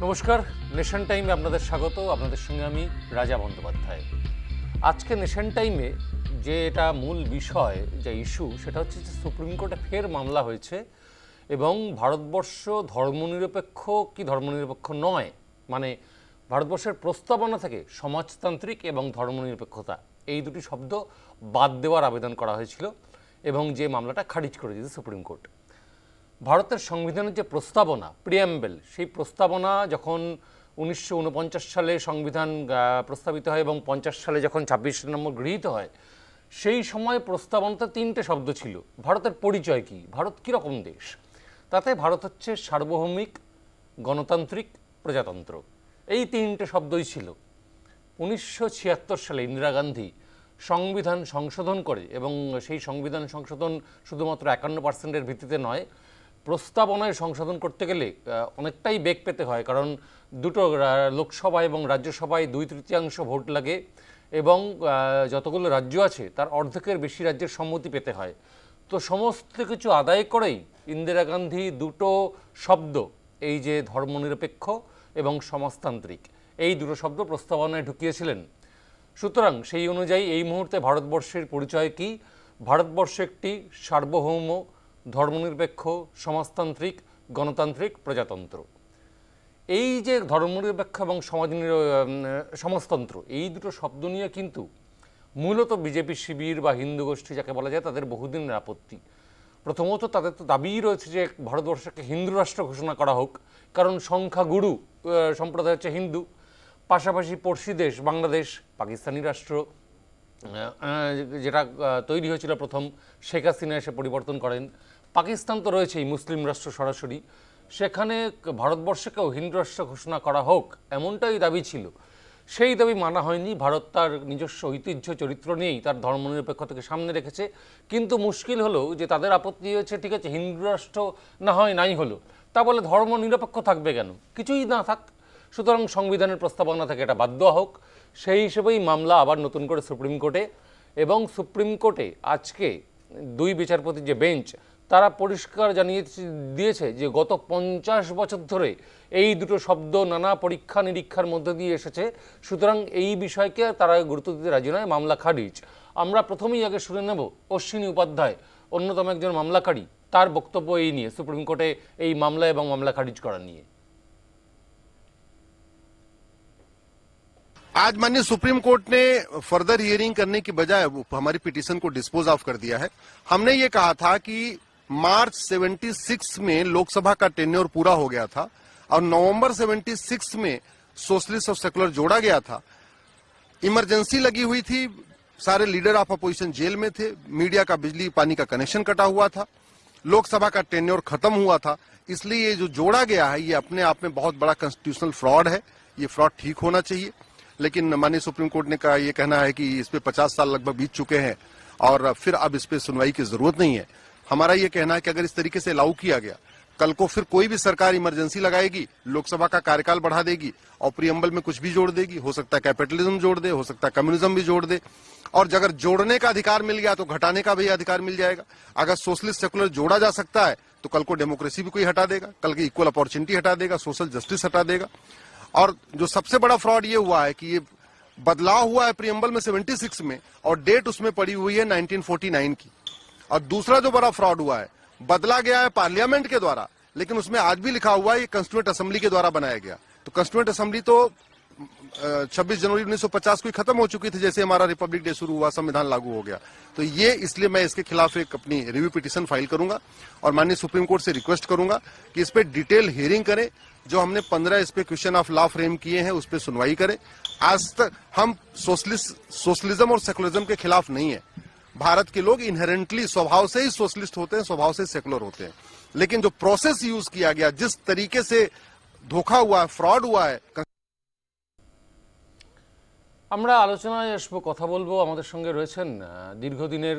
নমস্কার, নেশন টাইমে আপনাদের স্বাগত। আপনাদের সঙ্গে আমি রাজা বন্দ্যোপাধ্যায়। আজকে নেশন টাইমে যে এটা মূল বিষয়, যে ইস্যু, সেটা হচ্ছে যে সুপ্রিম কোর্টে ফের মামলা হয়েছে এবং ভারতবর্ষ ধর্মনিরপেক্ষ কি ধর্মনিরপেক্ষ নয়, মানে ভারতবর্ষের প্রস্তাবনা থেকে সমাজতান্ত্রিক এবং ধর্মনিরপেক্ষতা এই দুটি শব্দ বাদ দেওয়ার আবেদন করা হয়েছিল এবং যে মামলাটা খারিজ করে দিয়েছে সুপ্রিম কোর্ট। ভারতের সংবিধানের যে প্রস্তাবনা, প্রিয়াম্বেল, সেই প্রস্তাবনা যখন 1949 সালে সংবিধান প্রস্তাবিত হয় এবং 50 সালে যখন 26 নম্বর গৃহীত হয়, সেই সময় প্রস্তাবনাতে 3টে শব্দ ছিল। ভারতের পরিচয় কী, ভারত কীরকম দেশ, তাতে ভারত হচ্ছে সার্বভৌমিক, গণতান্ত্রিক, প্রজাতন্ত্র, এই 3টে শব্দই ছিল। 1976 সালে ইন্দিরা গান্ধী সংবিধান সংশোধন করে এবং সেই সংবিধান সংশোধন শুধুমাত্র 51% ভিত্তিতে নয়, প্রস্তাবনায় সংশোধন করতে গেলে অনেকটাই বেগ পেতে হয়, কারণ দুটো লোকসভা এবং রাজ্যসভায় 2/3 ভোট লাগে এবং যতগুলো রাজ্য আছে তার অর্ধেকের বেশি রাজ্যের সম্মতি পেতে হয়। তো সমস্ত কিছু আদায় করেই ইন্দিরা গান্ধী দুটো শব্দ, এই যে ধর্মনিরপেক্ষ এবং সমাজতান্ত্রিক, এই দুটো শব্দ প্রস্তাবনায় ঢুকিয়েছিলেন। সুতরাং সেই অনুযায়ী এই মুহূর্তে ভারতবর্ষের পরিচয় কি? ভারতবর্ষ একটি সার্বভৌম, ধর্মনিরপেক্ষ, সমাজতান্ত্রিক, গণতান্ত্রিক, প্রজাতন্ত্র। এই যে ধর্মনিরপেক্ষ এবং সমাজতন্ত্র, এই দুটো শব্দ নিয়ে কিন্তু মূলত বিজেপি শিবির বা হিন্দু গোষ্ঠী যাকে বলা যায়, তাদের বহুদিনের আপত্তি। প্রথমত তাদের তো দাবিই রয়েছে যে ভারতবর্ষকে হিন্দু রাষ্ট্র ঘোষণা করা হোক, কারণ সংখ্যাগুরু সম্প্রদায় হচ্ছে হিন্দু। পাশাপাশি পড়শি দেশ বাংলাদেশ, পাকিস্তানি রাষ্ট্র, যেটা তৈরি হয়েছিল প্রথম, শেখ হাসিনা এসে পরিবর্তন করেন। পাকিস্তান তো রয়েছেই মুসলিম রাষ্ট্র সরাসরি, সেখানে ভারতবর্ষকেও হিন্দু রাষ্ট্র ঘোষণা করা হোক, এমনটাই দাবি ছিল। সেই দাবি মানা হয়নি। ভারত তার নিজস্ব ঐতিহ্য চরিত্র নিয়েই তার ধর্মনিরপেক্ষতাকে সামনে রেখেছে। কিন্তু মুশকিল হলো যে তাদের আপত্তি হয়েছে, ঠিক আছে হিন্দু রাষ্ট্র না হয় নাই হলো, তা বলে ধর্মনিরপেক্ষ থাকবে কেন? কিছুই না থাক, সুতরাং সংবিধানের প্রস্তাবনা থেকে এটা বাদ দেওয়া হোক। সেই হিসেবেই মামলা আবার নতুন করে সুপ্রিম কোর্টে, এবং সুপ্রিম কোর্টে আজকে 2 বিচারপতির যে বেঞ্চ, তারা পরিষ্কার জানিয়ে দিয়েছে যে গত 50 বছর ধরে এই দুটো শব্দ নানা পরীক্ষা নিরীক্ষার মধ্যে দিয়ে এসেছে, সুতরাং এই বিষয়কে তারা গুরুত্ব দিতে রাজি নয়, মামলা খারিজ। আমরা প্রথমেই আগে শুনে নেব অশ্বিনী উপাধ্যায়, অন্যতম একজন মামলাকারী, তার বক্তব্য এই নিয়ে, সুপ্রিম কোর্টে এই মামলা এবং মামলা খারিজ করা নিয়ে। आज माननीय सुप्रीम कोर्ट ने फर्दर हियरिंग करने की बजाय हमारी पिटीशन को डिस्पोज ऑफ कर दिया है। हमने ये कहा था कि मार्च 76 में लोकसभा का टेन्योर पूरा हो गया था और नवंबर 76 में सोशलिस्ट और सेकुलर जोड़ा गया था। इमरजेंसी लगी हुई थी, सारे लीडर ऑफ अपोजिशन जेल में थे, मीडिया का बिजली पानी का कनेक्शन कटा हुआ था, लोकसभा का टेन्योर खत्म हुआ था। इसलिए ये जो जोड़ा गया है ये अपने आप में बहुत बड़ा कॉन्स्टिट्यूशनल फ्रॉड है, ये फ्रॉड ठीक होना चाहिए। लेकिन माननीय सुप्रीम कोर्ट ने कहा, ये कहना है कि इस पे 50 साल लगभग बीत चुके हैं और फिर अब इस पे सुनवाई की जरूरत नहीं है। हमारा ये कहना है कि अगर इस तरीके से लागू किया गया, कल को फिर कोई भी सरकार इमरजेंसी लगाएगी, लोकसभा का कार्यकाल बढ़ा देगी और प्रियम्बल में कुछ भी जोड़ देगी, हो सकता है कैपिटलिज्म जोड़ दे, हो सकता है कम्युनिज्म भी जोड़ दे, और अगर जोड़ने का अधिकार मिल गया तो घटाने का भी अधिकार मिल जाएगा। अगर सोशलिस्ट सेकुलर जोड़ा जा सकता है तो कल को डेमोक्रेसी भी कोई हटा देगा, कल की इक्वल अपॉर्चुनिटी हटा देगा, सोशल जस्टिस हटा देगा। और जो सबसे बड़ा फ्रॉड ये हुआ है कि ये बदलाव हुआ है प्रियम्बल में 76 में और डेट उसमें पड़ी हुई है 1949 की। और दूसरा जो बड़ा फ्रॉड हुआ है, बदला गया है पार्लियामेंट के द्वारा, लेकिन उसमें आज भी लिखा हुआ है ये कंस्टिट्यूएंट असेंबली के द्वारा बनाया गया। तो कंस्टिट्यूएंट असेंबली तो 26 जनवरी 1950 को ही खत्म हो चुकी थी, जैसे हमारा रिपब्लिक डे शुरू हुआ, संविधान लागू हो गया। तो ये इसलिए मैं इसके खिलाफ एक अपनी रिव्यू पिटीशन फाइल करूंगा और माननीय सुप्रीम कोर्ट से रिक्वेस्ट करूंगा कि इस पे डिटेल हियरिंग करें। जो हमने 15 इस पे क्वेश्चन ऑफ लॉ फ्रेम किए हैं उस पे सुनवाई करें। आज तक हम सोशलिज्म और सेकुलरिज्म के खिलाफ नहीं है। भारत के लोग इनहेरेंटली स्वभाव से ही सोशलिस्ट होते हैं, स्वभाव से सेकुलर होते हैं, लेकिन जो प्रोसेस यूज किया गया, जिस तरीके से धोखा हुआ है, फ्रॉड हुआ है। আমরা আলোচনায় আসবো, কথা বলবো। আমাদের সঙ্গে রয়েছেন দীর্ঘদিনের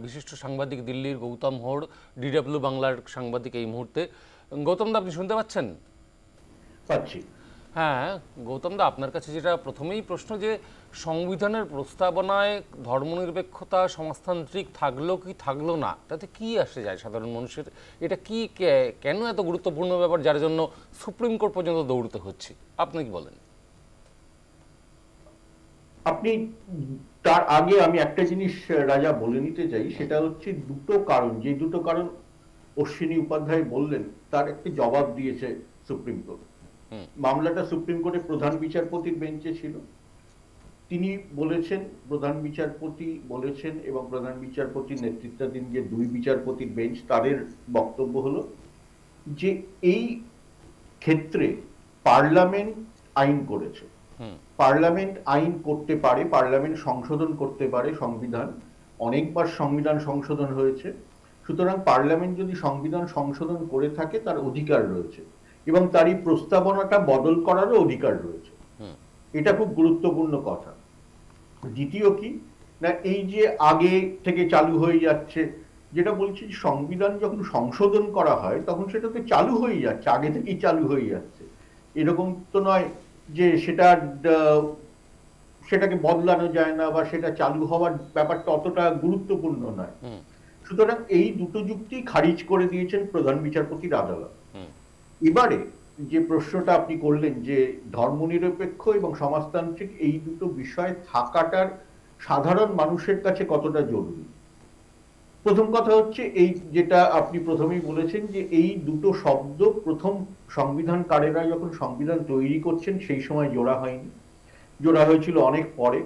বিশিষ্ট সাংবাদিক, দিল্লির গৌতম হোড়, DW বাংলার সাংবাদিক এই মুহূর্তে। গৌতম দা, আপনি শুনতে পাচ্ছেন? পাচ্ছি। হ্যাঁ, গৌতম দা, আপনার কাছে যেটা প্রথমেই প্রশ্ন, যে সংবিধানের প্রস্তাবনায় ধর্মনিরপেক্ষতা সমাজতান্ত্রিক থাকলো কি থাকলো না, তাতে কি আসে যায় সাধারণ মানুষের? এটা কি কেন এত গুরুত্বপূর্ণ ব্যাপার যার জন্য সুপ্রিম কোর্ট পর্যন্ত দৌড়তে হচ্ছে? আপনি কি বলেন? আপনি তার আগে আমি একটা জিনিস রাজা বলে নিতে চাই, সেটা হচ্ছে দুটো কারণ, যে দুটো কারণ অশ্বিনী উপাধ্যায় বললেন তার একটি জবাব দিয়েছে সুপ্রিম কোর্ট। মামলাটা সুপ্রিম কোর্টের প্রধান বিচারপতির বেঞ্চে ছিল। তিনি বলেছেন, প্রধান বিচারপতি বলেছেন এবং প্রধান বিচারপতির নেতৃত্বাধীন যে দুই বিচারপতির বেঞ্চ, তাদের বক্তব্য হলো যে এই ক্ষেত্রে পার্লামেন্ট আইন করেছে, পার্লামেন্ট আইন করতে পারে, পার্লামেন্ট সংশোধন করতে পারে সংবিধান, অনেকবার সংবিধান সংশোধন হয়েছে, সুতরাং পার্লামেন্ট যদি সংবিধান সংশোধন করে থাকে তার অধিকার রয়েছে এবং তারই প্রস্তাবনাটা বদল করারও অধিকার রয়েছে। এটা খুব গুরুত্বপূর্ণ কথা। দ্বিতীয় কি না, এই যে আগে থেকে চালু হয়ে যাচ্ছে, যেটা বলছি সংবিধান যখন সংশোধন করা হয় তখন সেটা তো চালু হয়ে যাচ্ছে, আগে থেকেই চালু হয়ে যাচ্ছে, এরকম তো নয় যে সেটাকে বদলানো যায় না বা সেটা চালু হওয়ার ব্যাপারটা অতটা গুরুত্বপূর্ণ নয়। সুতরাং এই দুটো যুক্তি খারিজ করে দিয়েছেন প্রধান বিচারপতির আদালত। এবারে যে প্রশ্নটা আপনি করলেন যে ধর্মনিরপেক্ষ এবং সমাজতান্ত্রিক এই দুটো বিষয় থাকাটার সাধারণ মানুষের কাছে কতটা জরুরি, প্রথম কথা হচ্ছে এই যেটা আপনি প্রথমেই বলেছেন যে এই দুটো শব্দ প্রথম সংবিধানকারেরা যখন সংবিধান তৈরি করছেন সেই সময় জোড়া হয়নি, জোড়া হয়েছিল অনেক পরে,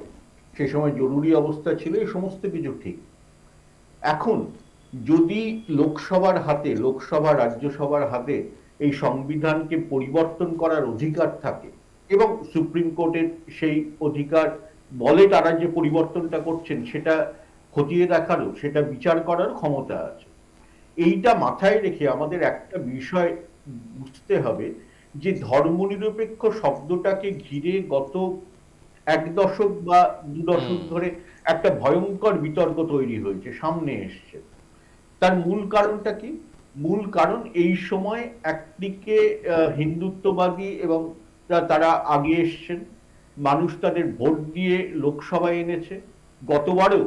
সেই সময় জরুরি অবস্থা ছিল, এই সমস্ত কিছু ঠিক। এখন যদি লোকসভার হাতে, লোকসভা রাজ্যসভার হাতে এই সংবিধানকে পরিবর্তন করার অধিকার থাকে এবং সুপ্রিম কোর্টের সেই অধিকার বলে তারা যে পরিবর্তনটা করছেন সেটা খতিয়ে দেখারও, সেটা বিচার করার ক্ষমতা আছে, এইটা মাথায় রেখে আমাদের একটা বিষয় বুঝতে হবে যে ধর্মনিরপেক্ষ শব্দটাকে ঘিরে গত এক দশক বা দু দশক ধরে একটা ভয়ঙ্কর বিতর্ক তৈরি হয়েছে, সামনে এসছে। তার মূল কারণটা কি? মূল কারণ এই সময় একদিকে হিন্দুত্ববাদী এবং তারা আগে এসছেন, মানুষ তাদের ভোট দিয়ে লোকসভায় এনেছে, গতবারও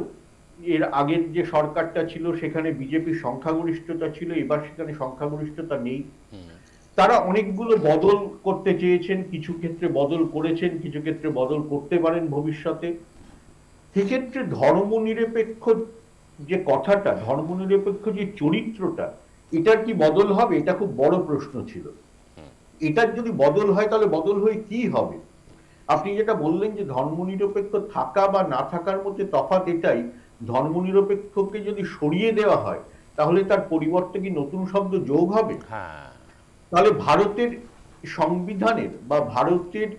এর আগের যে সরকারটা ছিল সেখানে বিজেপির সংখ্যাগরিষ্ঠতা ছিল, এবার সেখানে সংখ্যাগরিষ্ঠতা নেই, তারা অনেকগুলো বদল করতে চেয়েছেন, কিছু ক্ষেত্রে বদল করেছেন, কিছু ক্ষেত্রে বদল করতে পারেন ভবিষ্যতে। সেক্ষেত্রে ধর্মনিরপেক্ষ যে কথাটা, ধর্মনিরপেক্ষ যে চরিত্রটা, এটার কি বদল হবে? এটা খুব বড় প্রশ্ন ছিল। এটার যদি বদল হয় তাহলে বদল হয়ে কি হবে? আপনি যেটা বললেন যে ধর্মনিরপেক্ষ থাকা বা না থাকার মধ্যে তফাৎ এটাই, ধর্মনিরপেক্ষকে যদি সরিয়ে দেওয়া হয় তাহলে তার পরিবর্তে কি নতুন শব্দ যোগ হবে? তাহলে ভারতের সংবিধানের বা ভারতের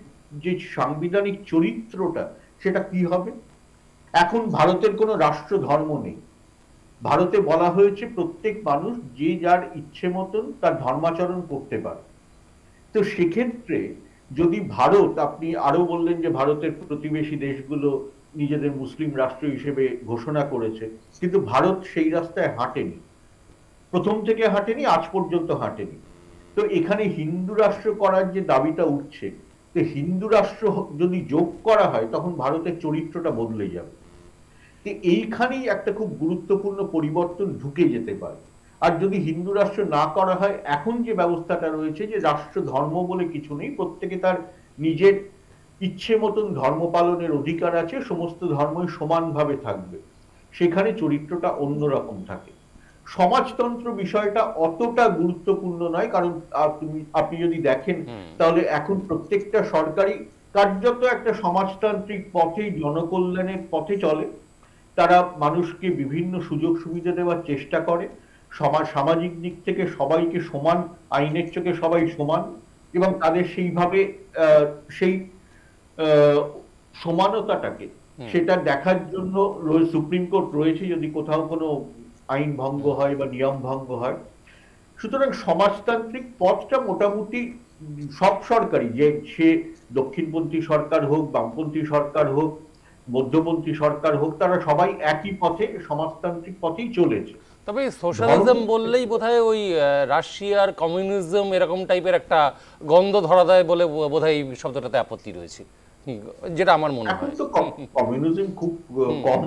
যে সাংবিধানিক চরিত্রটা সেটা কি হবে? এখন ভারতের কোনো রাষ্ট্র ধর্ম নেই, ভারতে বলা হয়েছে প্রত্যেক মানুষ যে যার ইচ্ছে মতন তার ধর্মাচরণ করতে পারে। তো সেক্ষেত্রে যদি ভারত, আপনি আরো বললেন যে ভারতের প্রতিবেশী দেশগুলো নিজেদের মুসলিম রাষ্ট্র হিসেবে ঘোষণা করেছে, কিন্তু ভারত সেই রাস্তায় হাঁটেনি, প্রথম থেকে হাঁটেনি, আজ পর্যন্ত হাঁটেনি। তো এখানে হিন্দু রাষ্ট্র করার যে দাবিটা উঠছে, তো হিন্দু রাষ্ট্র যদি যোগ করা হয় তখন ভারতের চরিত্রটা বদলে যাবে। এইখানেই একটা খুব গুরুত্বপূর্ণ পরিবর্তন ঢুকে যেতে পারে। আর যদি হিন্দু রাষ্ট্র না করা হয়, এখন যে ব্যবস্থাটা রয়েছে যে রাষ্ট্র ধর্ম বলে কিছু নেই, প্রত্যেকে তার নিজের ইচ্ছে মতন ধর্ম পালনের অধিকার আছে, সমস্ত ধর্মই সমানভাবে থাকবে, সেখানে চরিত্রটা অন্যরকম থাকে। সমাজতন্ত্র বিষয়টা অতটা গুরুত্বপূর্ণ নয়, কারণ আপনি যদি দেখেন তাহলে এখন প্রত্যেকটা সরকারি কার্যত একটা সমাজতান্ত্রিক পথেই, জনকল্যাণের পথে চলে। তারা মানুষকে বিভিন্ন সুযোগ সুবিধা দেওয়ার চেষ্টা করে, সামাজিক দিক থেকে সবাইকে সমান, আইনের চোখে সবাই সমান, এবং তাদের সেইভাবে সেই সমানতাটাকে সেটা দেখার জন্য সুপ্রিম কোর্ট রয়েছে যদি কোথাও কোনো আইন ভঙ্গ হয় বা নিয়ম ভঙ্গ হয়। সুতরাং সমাজতান্ত্রিক পথটা মোটামুটি সব সরকারই, যে সে দক্ষিণপন্থী সরকার হোক, বামপন্থী সরকার হোক, মধ্যপন্থী সরকার হোক, তারা সবাই একই পথে, সমাজতান্ত্রিক পথেই চলেছে। তবে সোশ্যালিজম বললেই বোধহয় ওই রাশিয়ার কমিউনিজম এরকম টাইপের একটা গন্ধ ধরা দেয় বলে বোধহয় এই শব্দটাতে আপত্তি রয়েছে, যেটা আমার মনে এখন হয়। তো কমিউনিজম খুব কম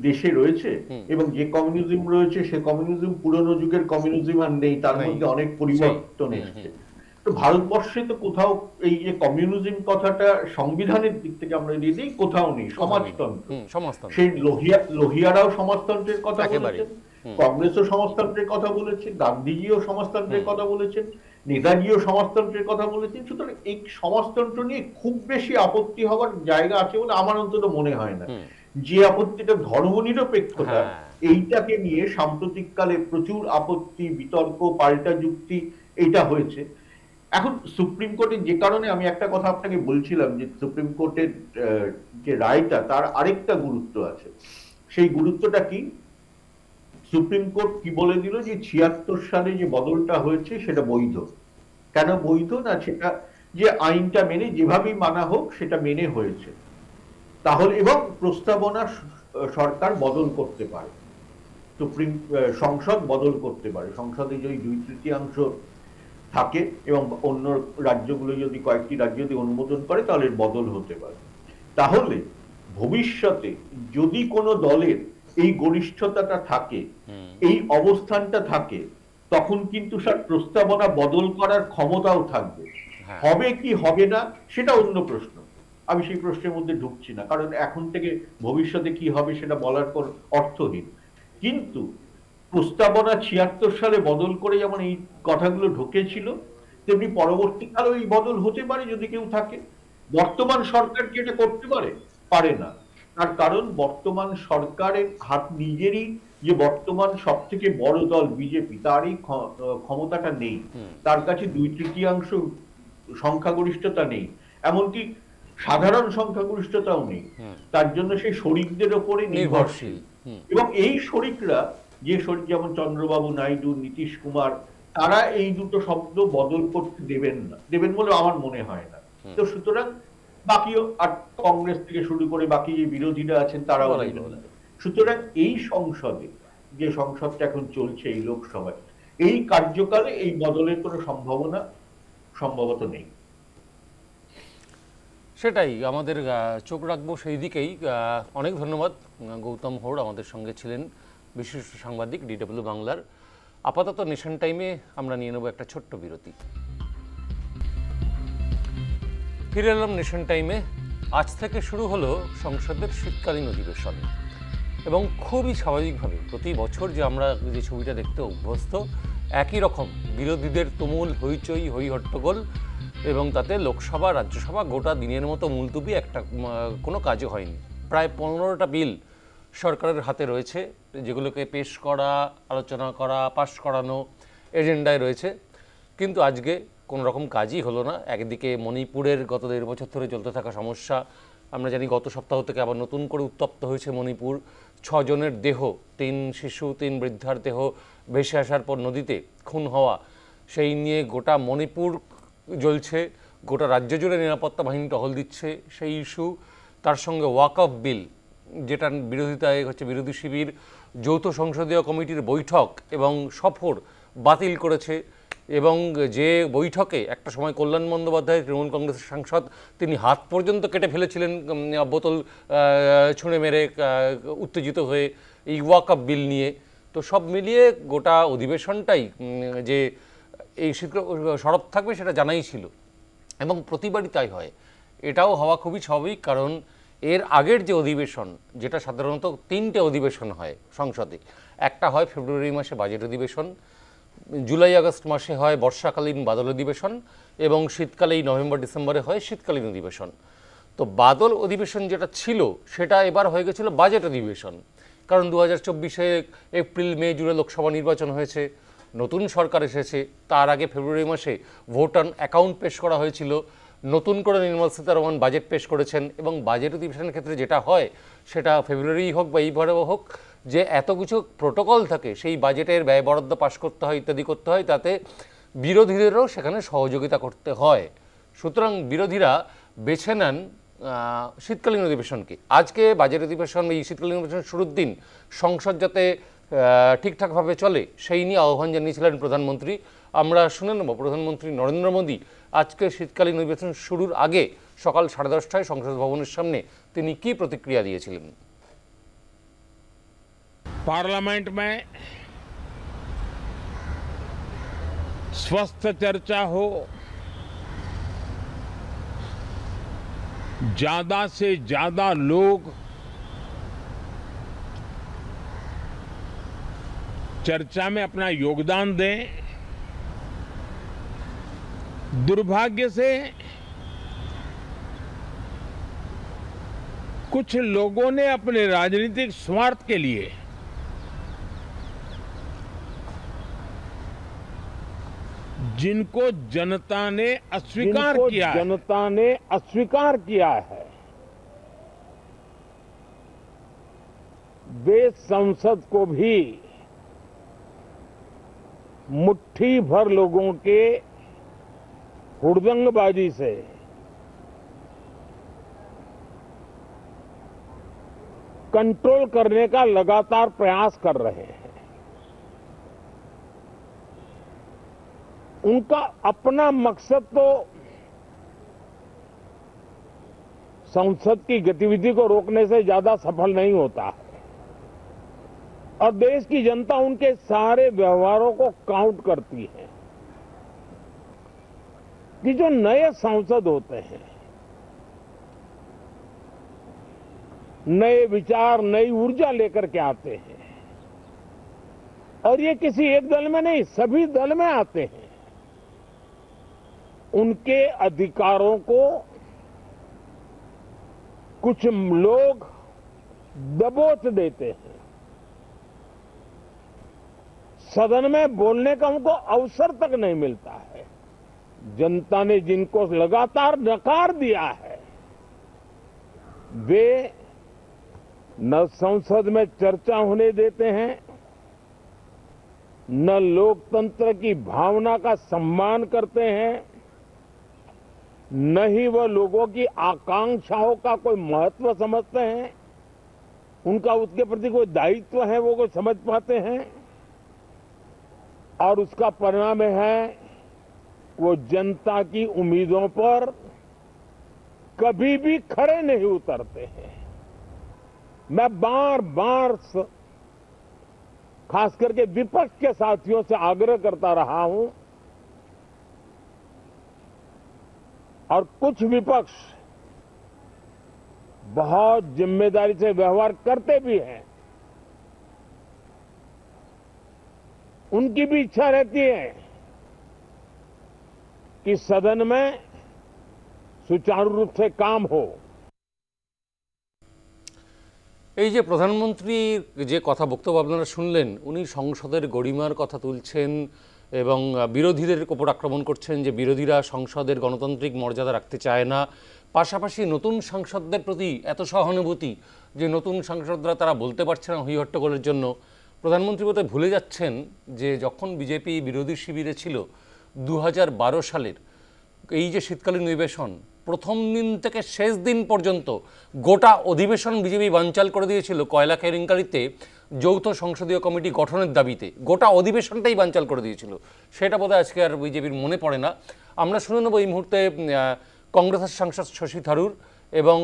দেশে রয়েছে, এবং যে কমিউনিজম রয়েছে সে কমিউনিজম পুরনো যুগের কমিউনিজম আর নেই, তার মধ্যে অনেক পরিবর্তন এসেছে। তো ভারতবর্ষে তো কোথাও এই যে কমিউনিজম কথাটা সংবিধানের দিক থেকে আমরা দিয়ে দিই, কোথাও নেই। সমাজতন্ত্র, সমাজতন্ত্র, সেই লোহিয়ারাও সমাজতন্ত্রের কথা বলেছেন, কংগ্রেসও সমাজতন্ত্রের কথা বলেছে, গান্ধীজিও সমাজতন্ত্রের কথা বলেছেন, নেতাজিও সমাজতন্ত্রের কথা বলেছেন। সুতরাং এই সমাজতন্ত্র নিয়ে খুব বেশি আপত্তি হওয়ার জায়গা আছে বলে আমার অন্তত মনে হয় না। যে আপত্তিটা ধর্মনিরপেক্ষতা, এইটাকে নিয়ে সাম্প্রতিককালে প্রচুর আপত্তি, বিতর্ক, পাল্টা যুক্তি এইটা হয়েছে। এখন সুপ্রিম কোর্টে যে কারণে আমি একটা কথা আপনাকে বলছিলাম যে সুপ্রিম কোর্টের যে রায়টা তার আরেকটা গুরুত্ব আছে। সেই গুরুত্বটা কি? সুপ্রিম কোর্ট কি বলে দিল যে ৭৬ সালে যে বদলটা হয়েছে সেটা বৈধ। কেন বৈধ? না, সেটা যে আইনটা মেনে যেভাবেই মানা হোক সেটা মেনে হয়েছে। তাহলে এবং প্রস্তাবনা সরকার বদল করতে পারে, সুপ্রিম সংসদ বদল করতে পারে। সংসদে যদি 2/3 থাকে এবং অন্য রাজ্যগুলো যদি, কয়েকটি রাজ্য যদি অনুমোদন করে তাহলে বদল হতে পারে। তাহলে ভবিষ্যতে যদি কোনো দলের এই গরিষ্ঠতাটা থাকে, এই অবস্থানটা থাকে, তখন কিন্তু স্যার প্রস্তাবনা বদল করার ক্ষমতাও থাকবে। হবে কি হবে না সেটা অন্য প্রশ্ন, আমি সেই প্রশ্নের মধ্যে ঢুকছি না, কারণ এখন থেকে ভবিষ্যতে কি হবে সেটা বলার পর অর্থহীন। কিন্তু প্রস্তাবনা ৭৬ সালে বদল করে যেমন এই কথাগুলো ঢুকেছিল, তেমনি পরবর্তীকালে এই বদল হতে পারে যদি কেউ থাকে। বর্তমান সরকার কি এটা করতে পারে? পারে না। তার কারণ বর্তমান সরকারের হাত নিজেরই, যে বর্তমান সব থেকে বড় দল বিজেপি, তারই ক্ষমতাটা নেই। তার কাছে 2/3 সংখ্যাগরিষ্ঠতা নেই, এমনকি সাধারণ সংখ্যাগরিষ্ঠতাও নেই। তার জন্য সেই শরিকদের ওপরে নির্ভরশীল। এবং এই শরিকরা, যে শরিক যেমন চন্দ্রবাবু নাইডু, নীতিশ কুমার, তারা এই দুটো শব্দ বদল করতে দেবেন বলে আমার মনে হয় না। তো সুতরাং বাকিও, আর কংগ্রেস থেকে শুরু করে বাকি যে বিরোধীরা আছেন তারাও দেবেন না। সুতরাং এই সংসদে, যে সংসদটা এখন চলছে এই লোকসভায়, এই কার্যকালে এই বদলের কোনো সম্ভাবনা সম্ভবত নেই। সেটাই, আমাদের চোখ রাখবো সেই দিকেই। অনেক ধন্যবাদ। গৌতম হোড় আমাদের সঙ্গে ছিলেন, বিশিষ্ট সাংবাদিক, DW বাংলার। আপাতত নেশন টাইমে আমরা নিয়ে নেব একটা ছোট্ট বিরতি। ফিরে এলাম নেশন টাইমে। আজ থেকে শুরু হলো সংসদের শীতকালীন অধিবেশন, এবং খুবই স্বাভাবিকভাবে প্রতি বছর যে আমরা যে ছবিটা দেখতে অভ্যস্ত, একই রকম বিরোধীদের তুমুল হইচই, হই হট্টগোল, এবং তাতে লোকসভা, রাজ্যসভা গোটা দিনের মতো মুলতুবি, একটা কোনো কাজও হয়নি। প্রায় 15টা বিল সরকারের হাতে রয়েছে, যেগুলোকে পেশ করা, আলোচনা করা, পাশ করানো এজেন্ডায় রয়েছে, কিন্তু আজকে কোনো রকম কাজই হলো না। একদিকে মণিপুরের গত 1.5 বছর ধরে চলতে থাকা সমস্যা, আমরা জানি গত সপ্তাহ থেকে আবার নতুন করে উত্তপ্ত হয়েছে মণিপুর। 6 জনের দেহ, 3 শিশু, 3 বৃদ্ধার দেহ ভেসে আসার পর নদীতে খুন হওয়া, সেই নিয়ে গোটা মণিপুর জ্বলছে, গোটা রাজ্য জুড়ে নিরাপত্তা বাহিনী টহল দিচ্ছে সেই ইস্যু। তার সঙ্গে ওয়াকফ বিল, যেটা বিরোধিতায় হচ্ছে বিরোধী শিবির যৌথ সংসদীয় কমিটির বৈঠক এবং সফর বাতিল করেছে, এবং যে বৈঠকে একটা সময় কল্যাণ বন্দ্যোপাধ্যায়, তৃণমূল কংগ্রেসের সাংসদ, তিনি হাত পর্যন্ত কেটে ফেলেছিলেন বোতল ছুঁড়ে মেরে, উত্তেজিত হয়ে এই ওয়াকফ বিল নিয়ে। তো সব মিলিয়ে গোটা অধিবেশনটাই যে এই সরব থাকবে সেটা জানাই ছিল, এবং প্রতিবারই তাই হয়। এটাও হওয়া খুবই স্বাভাবিক, কারণ এর আগের যে অধিবেশন, যেটা সাধারণত 3টে অধিবেশন হয় সংসদে, একটা হয় ফেব্রুয়ারি মাসে বাজেট অধিবেশন, জুলাই আগস্ট মাসে হয় বর্ষাকালীন বাদল অধিবেশন, এবং শীতকালেই নভেম্বর ডিসেম্বরে হয় শীতকালীন অধিবেশন। তো বাদল অধিবেশন যেটা ছিল সেটা এবার হয়ে গেছিল বাজেট অধিবেশন, কারণ 2024-এ এপ্রিল মে জুড়ে লোকসভা নির্বাচন হয়েছে, নতুন সরকার এসেছে। তার আগে ফেব্রুয়ারি মাসে ভোট অন অ্যাকাউন্ট পেশ করা হয়েছিল, নতুন করে নির্মলা সীতারমণ বাজেট পেশ করেছেন, এবং বাজেট অধিবেশনের ক্ষেত্রে যেটা হয়, সেটা ফেব্রুয়ারি হোক বা এইবারে হোক, যে এত কিছু প্রোটোকল থাকে, সেই বাজেটের ব্যয় বরাদ্দ পাশ করতে হয়, ইত্যাদি করতে হয়, তাতে বিরোধীদেরও সেখানে সহযোগিতা করতে হয়। সুতরাং বিরোধীরা বেছে নেন শীতকালীন অধিবেশনকে। আজকে বাজেট অধিবেশন, এই শীতকালীন অধিবেশন শুরুর দিন সংসদ যাতে ঠিকঠাকভাবে চলে, সেই নিয়ে আহ্বান জানিয়েছিলেন প্রধানমন্ত্রী। আমরা শুনে নেব প্রধানমন্ত্রী নরেন্দ্র মোদী আজকে শীতকালীন অধিবেশন শুরুর আগে সকাল 10:30টায় সংসদ ভবনের সামনে তিনি কি প্রতিক্রিয়া দিয়েছিলেন। पार्लियामेंट में स्वस्थ चर्चा हो, ज्यादा से ज्यादा लोग चर्चा में अपना योगदान दें। दुर्भाग्य से कुछ लोगों ने अपने राजनीतिक स्वार्थ के लिए जिनको जनता ने अस्वीकार किया है, वे संसद को भी मुट्ठी भर लोगों के हुड़दंगबाजी से कंट्रोल करने का लगातार प्रयास कर रहे हैं। उनका अपना मकसद तो संसद की गतिविधि को रोकने से ज्यादा सफल नहीं होता है, और देश की जनता उनके सारे व्यवहारों को काउंट करती है कि जो नए सांसद होते हैं, नए विचार, नई ऊर्जा लेकर के आते हैं, और ये किसी एक दल में नहीं, सभी दल में आते हैं। उनके अधिकारों को कुछ लोग दबोच देते हैं। सदन में बोलने का उनको अवसर तक नहीं मिलता है। जनता ने जिनको लगातार नकार दिया है, वे न संसद में चर्चा होने देते हैं, न लोकतंत्र की भावना का सम्मान करते हैं, न ही वह लोगों की आकांक्षाओं का कोई महत्व समझते हैं, उनका उसके प्रति कोई दायित्व है वो कोई समझ पाते हैं, और उसका परिणाम है वो जनता की उम्मीदों पर कभी भी खरे नहीं उतरते हैं। मैं बार बार खास करके विपक्ष के साथियों से आग्रह करता रहा हूं, और कुछ विपक्ष बहुत जिम्मेदारी से व्यवहार करते भी हैं। उनकी भी इच्छा रहती है कि सदन में सुचारू रूप से काम हो। এই যে প্রধানমন্ত্রীর যে কথা বক্তব্য আপনারা শুনলেন, উনি সংসদের গরিমার কথা তুলছেন এবং বিরোধীদের উপর আক্রমণ করছেন যে বিরোধীরা সংসদের গণতান্ত্রিক মর্যাদা রাখতে চায় না। পাশাপাশি নতুন সাংসদদের প্রতি এত সহানুভূতি যে নতুন সাংসদরা তারা বলতে পারছে না হই হট্টগোলের জন্য। প্রধানমন্ত্রী বোধহয় ভুলে যাচ্ছেন যে যখন বিজেপি বিরোধী শিবিরে ছিল 2012 সালের এই যে শীতকালীন অধিবেশন, প্রথম দিন থেকে শেষ দিন পর্যন্ত গোটা অধিবেশন বিজেপি বানচাল করে দিয়েছিল কয়লা কেলেঙ্কারিতে যৌথ সংসদীয় কমিটি গঠনের দাবিতে। গোটা অধিবেশনটাই বানচাল করে দিয়েছিল। সেটা বোধহয় আজকে আর বিজেপির মনে পড়ে না। আমরা শুনে নেব এই মুহূর্তে কংগ্রেসের সাংসদ শশী থারুর এবং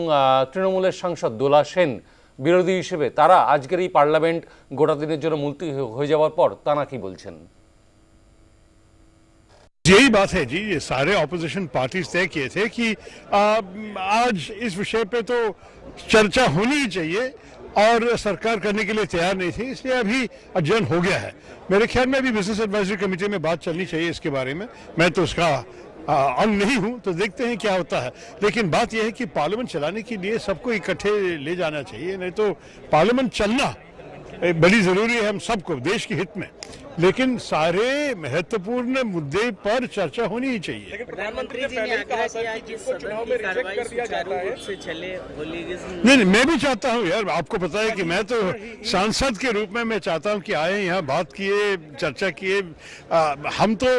তৃণমূলের সাংসদ দোলা সেন বিরোধী হিসেবে তারা আজকের এই পার্লামেন্ট গোটা দিনের জন্য মুলতবি হয়ে যাওয়ার পর তারা কি বলছেন। यही बात है जी, ये सारे ऑपोजिशन पार्टीज तय किए थे कि आज इस विषय पे तो चर्चा होनी ही चाहिए, और सरकार करने के लिए तैयार नहीं थी, इसलिए अभी अध्ययन हो गया है। मेरे ख्याल में अभी बिजनेस एडवाइजरी कमेटी में बात चलनी चाहिए इसके बारे में। मैं तो उसका अंग नहीं हूं, तो देखते हैं क्या होता है। लेकिन बात यह है कि पार्लियामेंट चलाने के लिए सबको इकट्ठे ले जाना चाहिए, नहीं तो पार्लियामेंट चलना बड़ी जरूरी है हम सबको देश के हित में, लेकिन सारे महत्वपूर्ण मुद्दे पर चर्चा होनी ही चाहिए। प्रधानमंत्री जी ने आग्रह किया कि सदन की कार्रवाई सुचारू रूप से चले। नहीं, मैं भी चाहता हूँ यार, आपको पता है कि मैं तो सांसद के रूप में मैं चाहता हूँ कि आए यहाँ बात किए, चर्चा किए। हम तो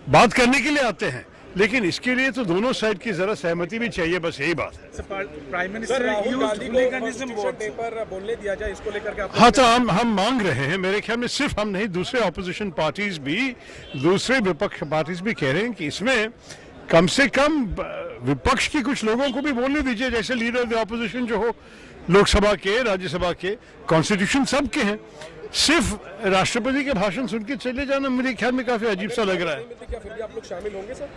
बात करने के लिए आते हैं, लेकिन इसके लिए तो दोनों साइड की जरा सहमति भी चाहिए, बस यही बात है। प्राइम मिनिस्टर राहुल गांधी को पर बोलने दिया जाए, इसको लेकर के हाँ, तो हम मांग रहे हैं। मेरे ख्याल में सिर्फ हम नहीं, दूसरे ऑपोजिशन पार्टीज भी, दूसरे विपक्ष पार्टीज भी कह रहे हैं कि इसमें कम से कम विपक्ष की कुछ लोगों को भी बोलने दीजिए, जैसे लीडर ऑफ द ऑपोजिशन जो हो, लोकसभा के, राज्यसभा के, कॉन्स्टिट्यूशन सबके हैं। सिर्फ राष्ट्रपति के भाषण सुन के चले जाना मेरे ख्याल में काफी अजीब सा लग रहा है। क्या फिर भी आप लोग शामिल होंगे सर?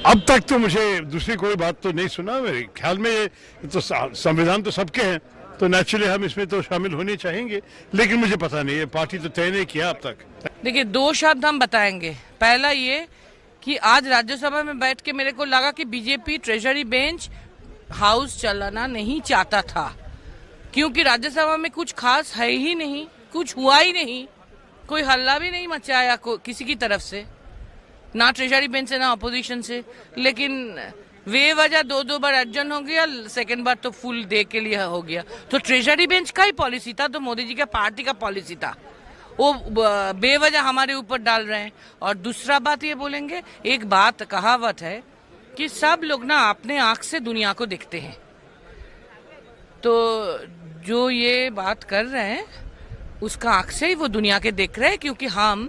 अब तक तो मुझे दूसरी कोई बात तो नहीं सुना। मेरे ख्याल में ये तो संविधान तो सबके हैं, तो नेचुरली हम इसमें तो शामिल होने चाहेंगे, लेकिन मुझे पता नहीं है, पार्टी तो तय नहीं किया अब तक। देखिए, 2 शब्द हम बताएंगे। पहला ये कि आज राज्यसभा में बैठ के मेरे को लगा कि बीजेपी ट्रेजरी बेंच हाउस चलाना नहीं चाहता था, क्योंकि राज्यसभा में कुछ खास है ही नहीं, कुछ हुआ ही नहीं, कोई हल्ला भी नहीं मचाया किसी की तरफ से, ना ट्रेजरी बेंच से ना अपोजिशन से। लेकिन वे वजह 2 बार एडजन हो गया, सेकंड बार तो फुल डे के लिए हो गया। तो ट्रेजरी बेंच का ही पॉलिसी था, तो मोदी जी का पार्टी का पॉलिसी था, वो बेवजह हमारे ऊपर डाल रहे हैं। और दूसरा बात ये बोलेंगे, एक बात कहावत है कि सब लोग ना अपने आंख से दुनिया को देखते हैं, तो जो ये बात कर रहे हैं उसका आंख से ही वो दुनिया के देख रहे हैं, क्योंकि हम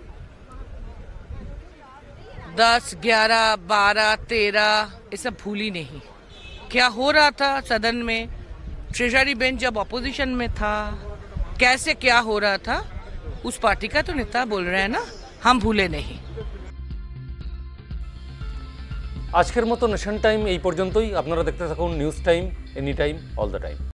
10, 11, 12, 13 ये सब भूल ही नहीं क्या हो रहा था सदन में। ट्रेजरी बेंच जब ऑपोजिशन में था, कैसे क्या हो रहा था, उस पार्टी का तो नेता बोल रहे हैं ना, हम भूले नहीं। আজকের মতো নেশন টাইম এই পর্যন্তই। আপনারা দেখতে থাকুন news time, any time, all the time.